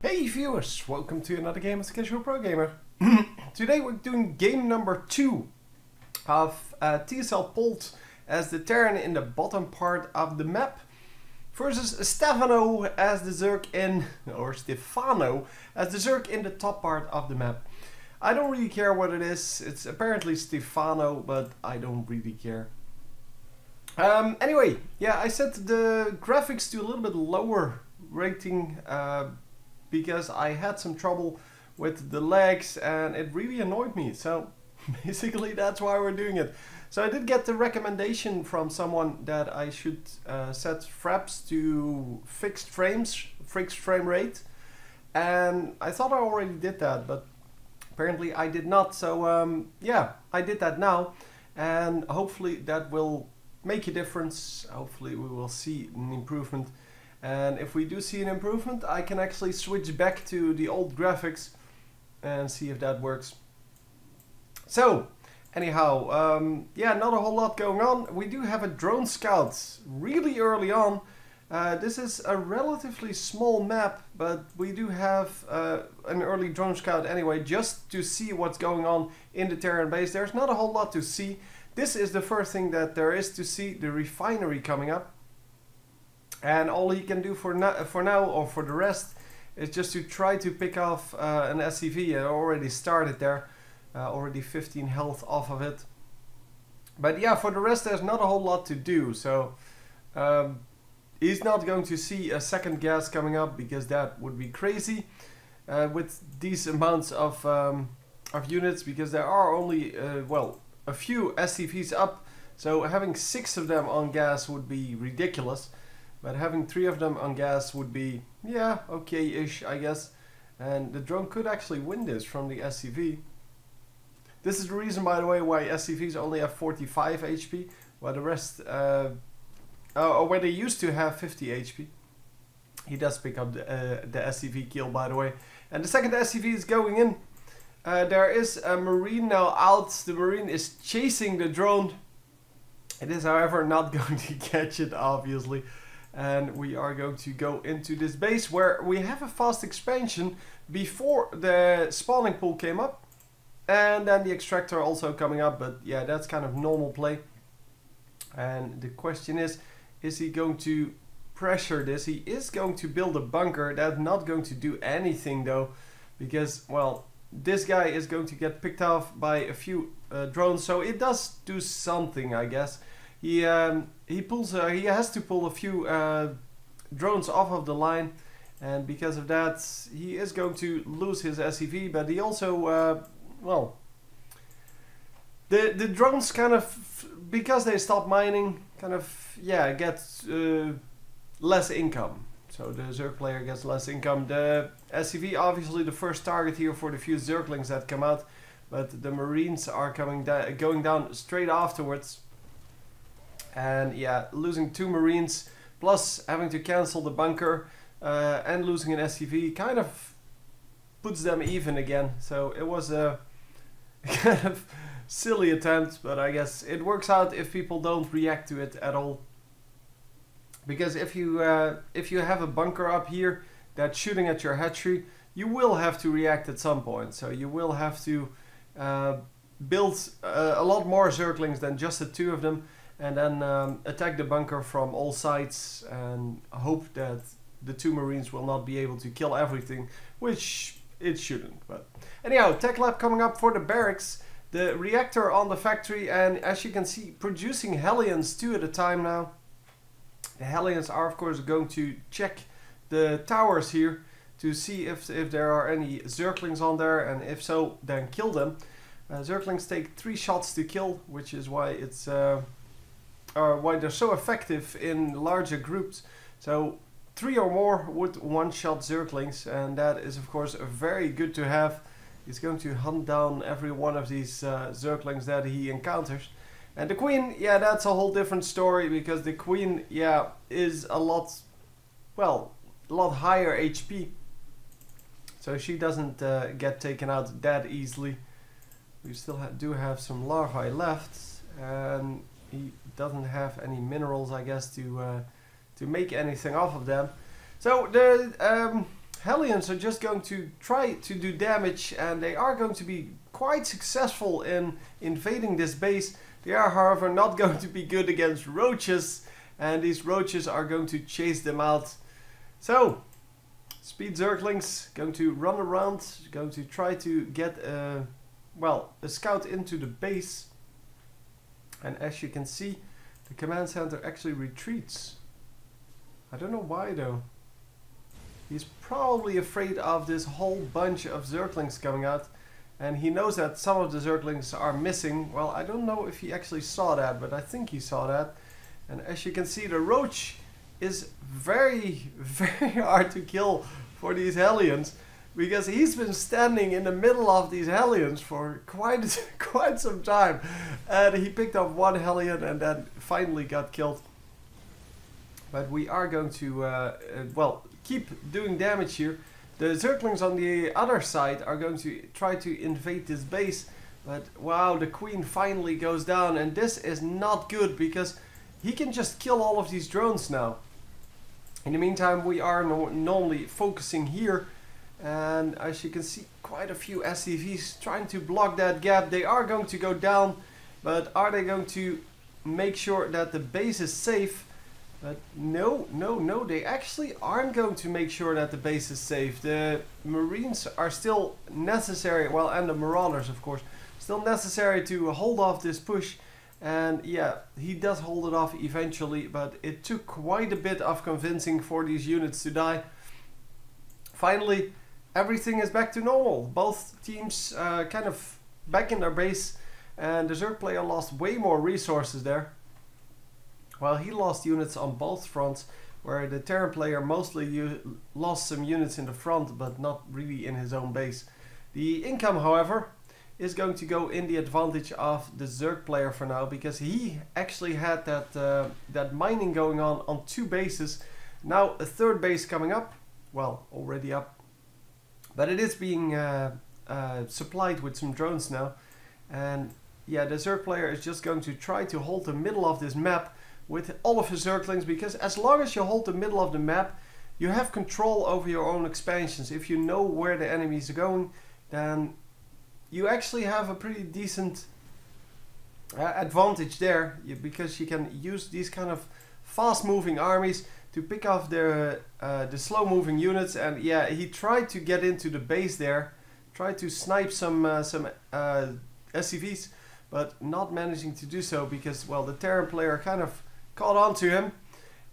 Hey viewers, welcome to another game as a casual pro gamer. Today we're doing game number 2 of TSLPolt as the Terran in the bottom part of the map versus Stefano as the Zerg in, or Stefano as the Zerg in the top part of the map. I don't really care what it is, it's apparently Stefano, but I don't really care. Anyway, yeah, I set the graphics to a little bit lower rating because I had some trouble with the lags and it really annoyed me. So basically that's why we're doing it. So I did get the recommendation from someone that I should set fraps to fixed frame rate. And I thought I already did that, but apparently I did not. So yeah, I did that now. And hopefully that will make a difference. Hopefully we will see an improvement. And if we do see an improvement, I can actually switch back to the old graphics and see if that works. So, anyhow, yeah, not a whole lot going on. We do have a drone scout really early on. This is a relatively small map, but we do have an early drone scout anyway, just to see what's going on in the Terran base. There's not a whole lot to see. This is the first thing that there is to see, the refinery coming up. And all he can do for now, or for the rest, is just to try to pick off an SCV. I already started there, already 15 health off of it. But yeah, for the rest there's not a whole lot to do. So he's not going to see a second gas coming up, because that would be crazy with these amounts of units, because there are only, well, a few SCVs up. So having 6 of them on gas would be ridiculous. But having 3 of them on gas would be, yeah, okay-ish, I guess. And the drone could actually win this from the SCV. This is the reason, by the way, why SCVs only have 45 HP, while the rest, or where they used to have 50 HP. He does pick up the SCV kill, by the way. And the second SCV is going in. There is a Marine now out. The Marine is chasing the drone. It is, however, not going to catch it, obviously. And we are going to go into this base where we have a fast expansion before the spawning pool came up. And then the extractor also coming up, but yeah, that's kind of normal play. And the question is he going to pressure this? He is going to build a bunker. That's not going to do anything though, because, well, this guy is going to get picked off by a few drones, so it does do something, I guess. He has to pull a few drones off of the line, and because of that he is going to lose his SCV. But he also, well, the drones kind of, because they stop mining, kind of, yeah, get less income. So the Zerg player gets less income. The SCV obviously the first target here for the few Zerglings that come out, but the Marines are going down straight afterwards. And yeah, losing 2 Marines plus having to cancel the bunker and losing an SCV kind of puts them even again. So it was a kind of silly attempt, but I guess it works out if people don't react to it at all. Because if you have a bunker up here that's shooting at your hatchery, you will have to react at some point. So you will have to build a lot more Zerglings than just the 2 of them. And then attack the bunker from all sides and hope that the 2 Marines will not be able to kill everything, which it shouldn't. But anyhow, tech lab coming up for the barracks, the reactor on the factory, and as you can see, producing Hellions 2 at a time now. The Hellions are of course going to check the towers here to see if there are any Zerglings on there, and if so, then kill them. Zerglings take 3 shots to kill, which is why it's why they're so effective in larger groups. So 3 or more would one-shot Zerglings, and that is of course very good to have. He's going to hunt down every one of these Zerglings that he encounters. And the Queen, yeah, that's a whole different story, because the Queen, yeah, is a lot, well, a lot higher HP. So she doesn't get taken out that easily. We still do have some larvae left, and he doesn't have any minerals, I guess, to make anything off of them. So the Hellions are just going to try to do damage, and they are going to be quite successful in invading this base. They are, however, not going to be good against roaches, and these roaches are going to chase them out. So, speed Zerglings going to run around, going to try to get a scout into the base. And as you can see, the command center actually retreats. I don't know why though. He's probably afraid of this whole bunch of Zerglings coming out. And he knows that some of the Zerglings are missing. Well, I don't know if he actually saw that, but I think he saw that. And as you can see, the Roach is very, very hard to kill for these Hellions. Because he's been standing in the middle of these Hellions for quite some time. And he picked up one Hellion and then finally got killed. But we are going to, keep doing damage here. The Zerglings on the other side are going to try to invade this base. But wow, the Queen finally goes down. And this is not good because he can just kill all of these drones now. In the meantime, we are normally focusing here. And as you can see, quite a few SCVs trying to block that gap. They are going to go down, but are they going to make sure that the base is safe? But no, they actually aren't going to make sure that the base is safe. The Marines are still necessary, well, and the Marauders, of course, still necessary to hold off this push. And yeah, he does hold it off eventually, but it took quite a bit of convincing for these units to die. Finally, everything is back to normal. Both teams kind of back in their base, and the Zerg player lost way more resources there. While he lost units on both fronts, where the Terran player mostly lost some units in the front, but not really in his own base. The income, however, is going to go in the advantage of the Zerg player for now, because he actually had that mining going on two bases. Now a third base coming up, well, already up. But it is being supplied with some drones now. And yeah, the Zerg player is just going to try to hold the middle of this map with all of his Zerglings, because as long as you hold the middle of the map, you have control over your own expansions. If you know where the enemies are going, then you actually have a pretty decent advantage there, because you can use these kind of fast-moving armies to pick off the slow-moving units. And yeah, he tried to get into the base there, tried to snipe some SCVs, but not managing to do so because, well, the Terran player kind of caught on to him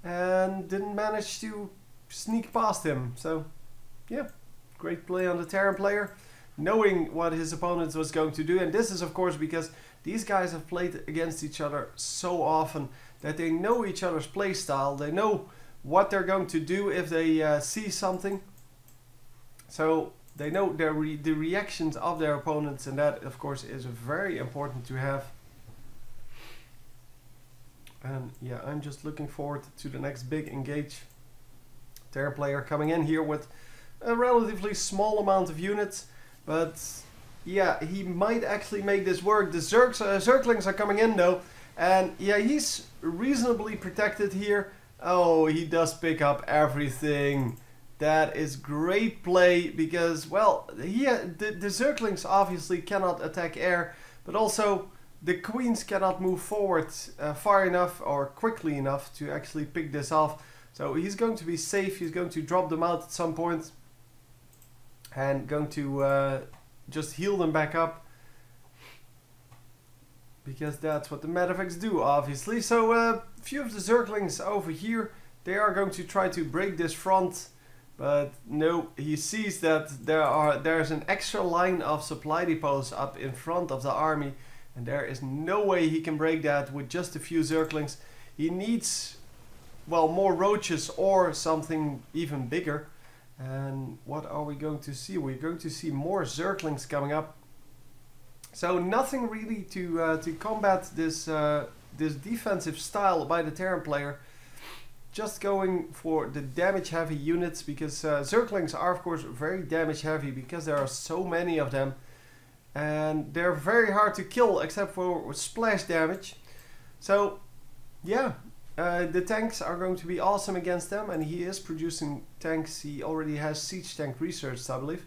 and didn't manage to sneak past him. So yeah, great play on the Terran player, knowing what his opponent was going to do. And this is of course because these guys have played against each other so often that they know each other's play style. They know what they're going to do if they see something. So they know the reactions of their opponents, and that of course is very important to have. And yeah, I'm just looking forward to the next big engage. Terran player coming in here with a relatively small amount of units, but yeah, he might actually make this work. The Zerglings are coming in though, and yeah, he's reasonably protected here. Oh, he does pick up everything. That is great play because, well, the Zerglings obviously cannot attack air, but also the Queens cannot move forward far enough or quickly enough to actually pick this off. So he's going to be safe. He's going to drop them out at some point and going to just heal them back up, because that's what the Medivacs do, obviously. So a few of the Zerglings over here, they are going to try to break this front, but no, he sees that there's an extra line of supply depots up in front of the army, and there is no way he can break that with just a few Zerglings. He needs, well, more roaches or something even bigger. And what are we going to see? We're going to see more Zerglings coming up. So nothing really to combat this this defensive style by the Terran player. Just going for the damage heavy units, because Zerglings are of course very damage heavy because there are so many of them. And they're very hard to kill except for splash damage. So yeah, the tanks are going to be awesome against them, and he is producing tanks. He already has siege tank researched, I believe.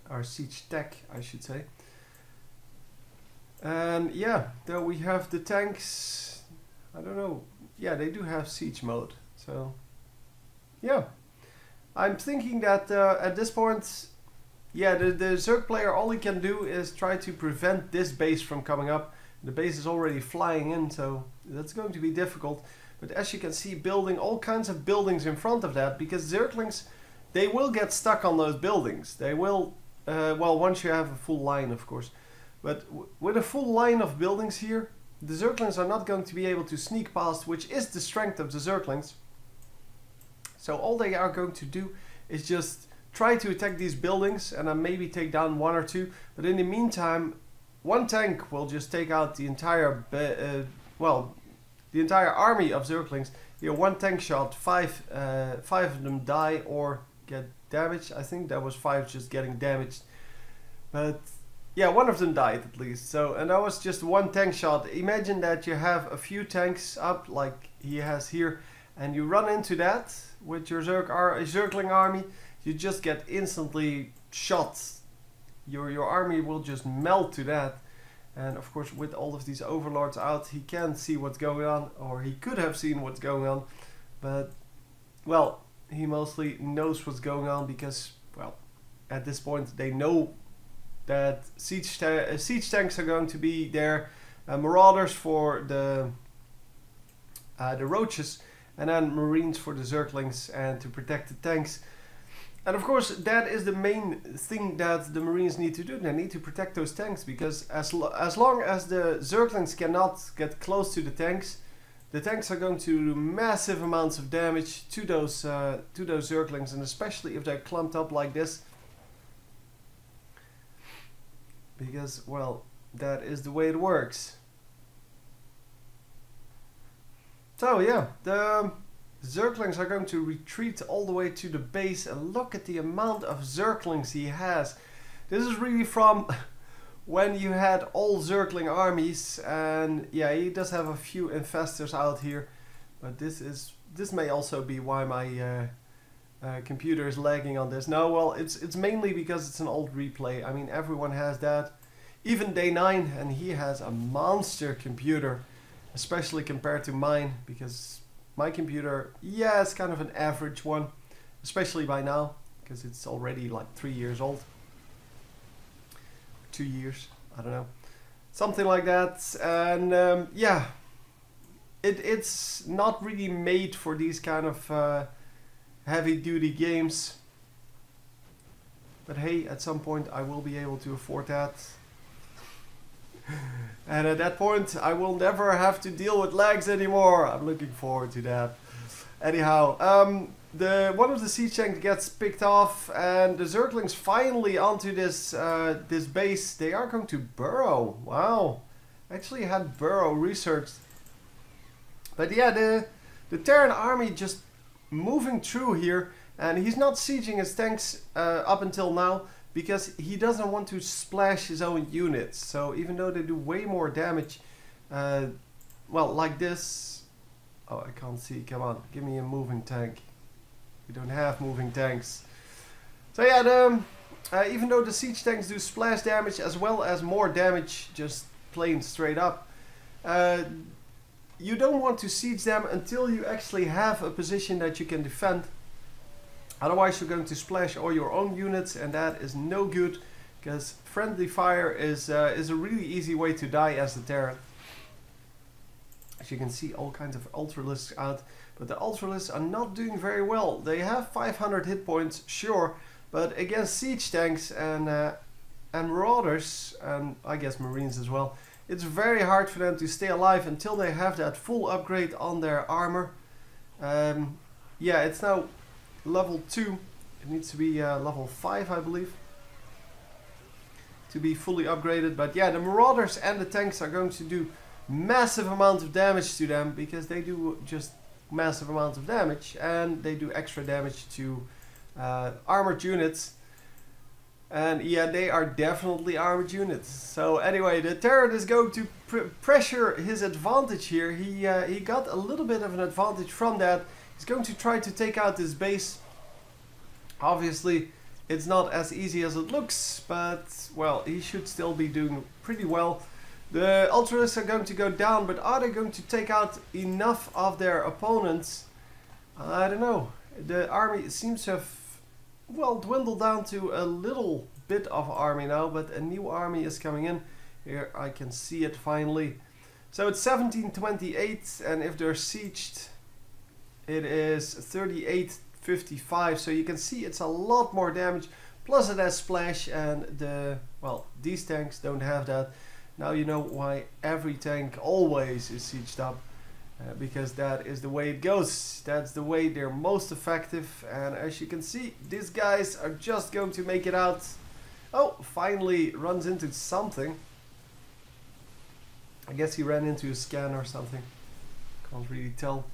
Or siege tech, I should say. And yeah, there we have the tanks. I don't know. Yeah, they do have siege mode. So, yeah. I'm thinking that at this point, yeah, the Zerg player, all he can do is try to prevent this base from coming up. The base is already flying in, so that's going to be difficult. But as you can see, building all kinds of buildings in front of that, because Zerglings, they will get stuck on those buildings. They will, well, once you have a full line, of course. But with a full line of buildings here, the Zerglings are not going to be able to sneak past, which is the strength of the Zerglings. So all they are going to do is just try to attack these buildings and then maybe take down one or two. But in the meantime, one tank will just take out the entire, well, the entire army of Zerglings. Here, one tank shot, five of them die or get damaged. I think that was 5 just getting damaged. But yeah, one of them died at least. So, and that was just one tank shot. Imagine that you have a few tanks up like he has here, and you run into that with your Zergling army. You just get instantly shot. Your army will just melt to that. And of course, with all of these overlords out, he can't see what's going on, or he could have seen what's going on. But, well, he mostly knows what's going on because, well, at this point they know that siege tanks are going to be there, marauders for the roaches, and then marines for the Zerglings and to protect the tanks. And of course, that is the main thing that the marines need to do. They need to protect those tanks, because as long as the Zerglings cannot get close to the tanks are going to do massive amounts of damage to those Zerglings, and especially if they're clumped up like this. Because, well, that is the way it works. So yeah, the Zerglings are going to retreat all the way to the base, and look at the amount of Zerglings he has. This is really from when you had all Zergling armies, and yeah, he does have a few infestors out here, but this may also be why my computer is lagging on this. No, well, it's mainly because it's an old replay. I mean, everyone has that, even Day 9, and he has a monster computer, especially compared to mine, because my computer, yeah, it's kind of an average one, especially by now, because it's already like 3 years old. 2 years, I don't know. Something like that, and yeah, it's not really made for these kind of heavy-duty games. But hey, at some point I will be able to afford that. And at that point I will never have to deal with lags anymore. I'm looking forward to that. Anyhow, one of the siege tanks gets picked off, and the Zerglings finally onto this this base. They are going to burrow. Wow, actually had burrow researched. But yeah, the Terran army just moving through here, and he's not sieging his tanks up until now, because he doesn't want to splash his own units. So even though they do way more damage, well, like this. Oh, I can't see. Come on, give me a moving tank. We don't have moving tanks. So yeah, even though the siege tanks do splash damage as well as more damage, just plain straight up, you don't want to siege them until you actually have a position that you can defend. Otherwise you're going to splash all your own units, and that is no good, because friendly fire is a really easy way to die as the Terran. As you can see, all kinds of ultralisks out, but the ultralisks are not doing very well. They have 500 hit points, sure, but against siege tanks and marauders, and I guess marines as well, it's very hard for them to stay alive until they have that full upgrade on their armor. Yeah, it's now level 2. It needs to be level 5, I believe, to be fully upgraded. But yeah, the marauders and the tanks are going to do massive amount of damage to them, because they do just massive amounts of damage, and they do extra damage to armored units. And yeah, they are definitely armored units. So anyway, the Terran is going to pressure his advantage here. He got a little bit of an advantage from that. He's going to try to take out this base. Obviously, it's not as easy as it looks, but well, he should still be doing pretty well. The Ultralists are going to go down, but are they going to take out enough of their opponents? I don't know. The army seems to have, well, dwindled down to a little bit of army now, but a new army is coming in. Here I can see it finally. So it's 1728, and if they're sieged, it is 3855. So you can see it's a lot more damage. Plus it has splash, and these tanks don't have that. Now you know why every tank always is sieged up. Because that is the way it goes. That's the way they're most effective. And as you can see, these guys are just going to make it out. Oh, finally runs into something. I guess he ran into a scan or something. Can't really tell.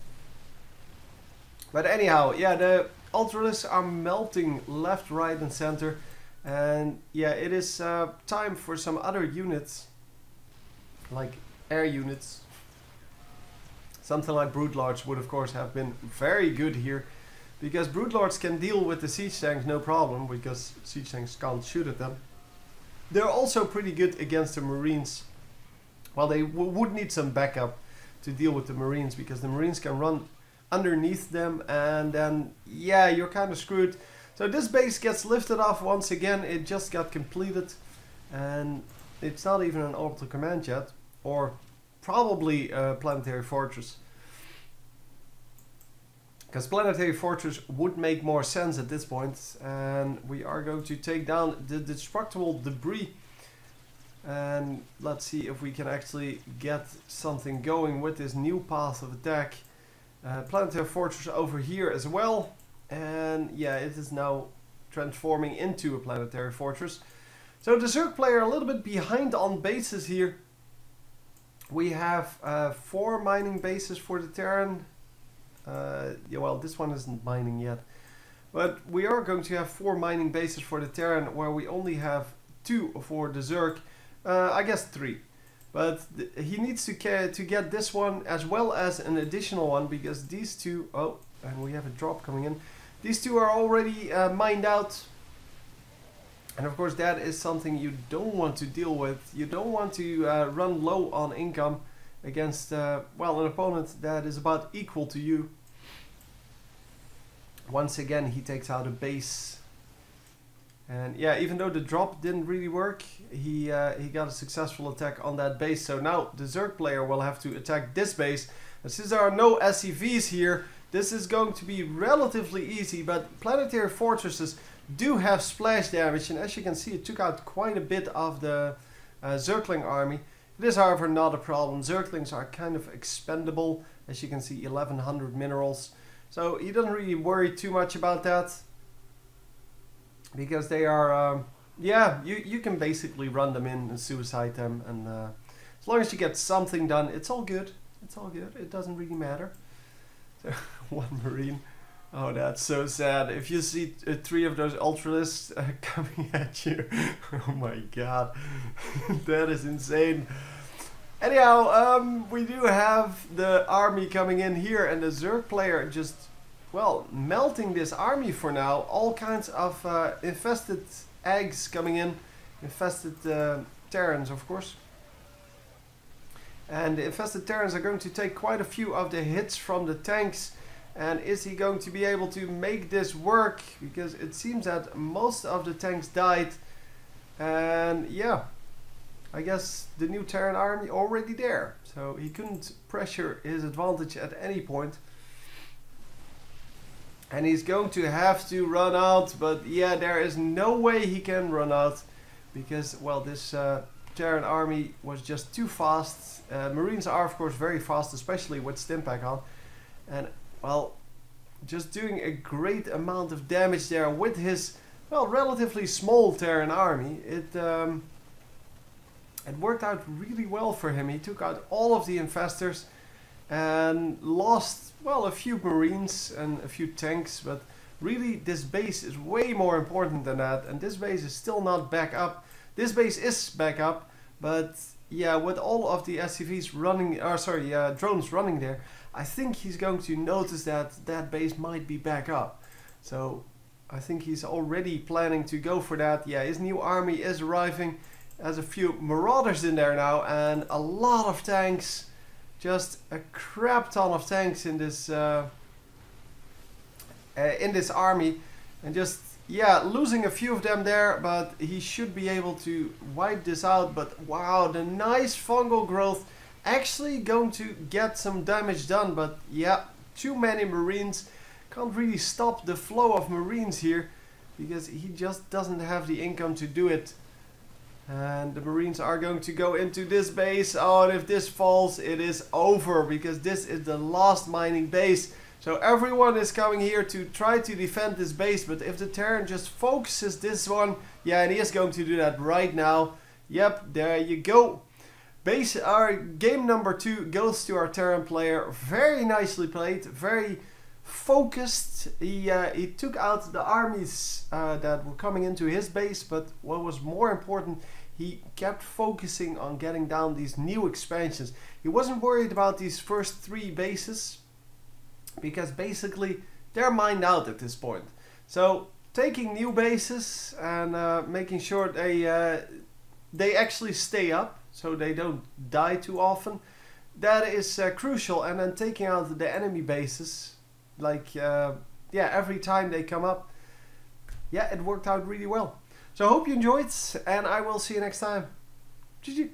But anyhow, yeah, the Ultralists are melting left, right and center. And yeah, it is time for some other units. Like air units. Something like Broodlords would of course have been very good here, because Broodlords can deal with the siege tanks no problem, because siege tanks can't shoot at them. They're also pretty good against the Marines. Well, they would need some backup to deal with the Marines, because the Marines can run underneath them, and then yeah, you're kind of screwed. So this base gets lifted off once again. It just got completed, and it's not even an orbital command yet, or probably a planetary fortress, because planetary fortress would make more sense at this point. And we are going to take down the destructible debris, and let's see if we can actually get something going with this new path of attack. Planetary fortress over here as well, and yeah, it is now transforming into a planetary fortress. So the Zerg player a little bit behind on bases here. We have 4 mining bases for the Terran. Yeah, well, this one isn't mining yet. But we are going to have 4 mining bases for the Terran, where we only have 2 for the Zerg. I guess 3. But he needs to get this one as well as an additional one, because these 2... Oh, and we have a drop coming in. These 2 are already mined out. And of course that is something you don't want to deal with. You don't want to run low on income against well, an opponent that is about equal to you. Once again he takes out a base. And yeah, even though the drop didn't really work, he got a successful attack on that base. So now the Zerg player will have to attack this base. And since there are no SCVs here, this is going to be relatively easy. But planetary fortresses do have splash damage, and as you can see, it took out quite a bit of the Zergling army. It is however not a problem. Zerglings are kind of expendable. As you can see, 1100 minerals. So he doesn't really worry too much about that, because they are, yeah, you can basically run them in and suicide them, and as long as you get something done, it's all good. It's all good. It doesn't really matter. So, 1 Marine. Oh, that's so sad. If you see 3 of those Ultralists coming at you, oh my god, that is insane. Anyhow, we do have the army coming in here, and the Zerg player just, well, melting this army for now. All kinds of infested eggs coming in, infested Terrans, of course. And the infested Terrans are going to take quite a few of the hits from the tanks. And is he going to be able to make this work? Because it seems that most of the tanks died. And yeah, I guess the new Terran army already there. So he couldn't pressure his advantage at any point. And he's going to have to run out. But yeah, there is no way he can run out. Because, well, this Terran army was just too fast. Marines are, of course, very fast, especially with Stimpack on. And well, just doing a great amount of damage there with his, well, relatively small Terran army. It worked out really well for him. He took out all of the infestors and lost, well, a few Marines and a few tanks, but really this base is way more important than that, and this base is still not back up. This base is back up, but yeah, with all of the SCVs running, drones running there, I think he's going to notice that that base might be back up. So I think he's already planning to go for that. Yeah, his new army is arriving. There's a few marauders in there now, and a lot of tanks. Just a crap ton of tanks in this army, and just yeah, losing a few of them there, but he should be able to wipe this out. But wow, the nice fungal growth actually going to get some damage done, but yeah, too many marines. Can't really stop the flow of marines here because he just doesn't have the income to do it. And the marines are going to go into this base. Oh, and if this falls, it is over, because this is the last mining base. So everyone is coming here to try to defend this base, but if the Terran just focuses this one, yeah, and he is going to do that right now. Yep, there you go. Our game number 2 goes to our Terran player. Very nicely played, very focused. He took out the armies that were coming into his base, but what was more important, he kept focusing on getting down these new expansions. He wasn't worried about these first 3 bases, because basically they're mined out at this point. So taking new bases and making sure they actually stay up, so they don't die too often, that is crucial. And then taking out the enemy bases, like yeah, every time they come up, yeah, it worked out really well. So I hope you enjoyed, and I will see you next time. GG.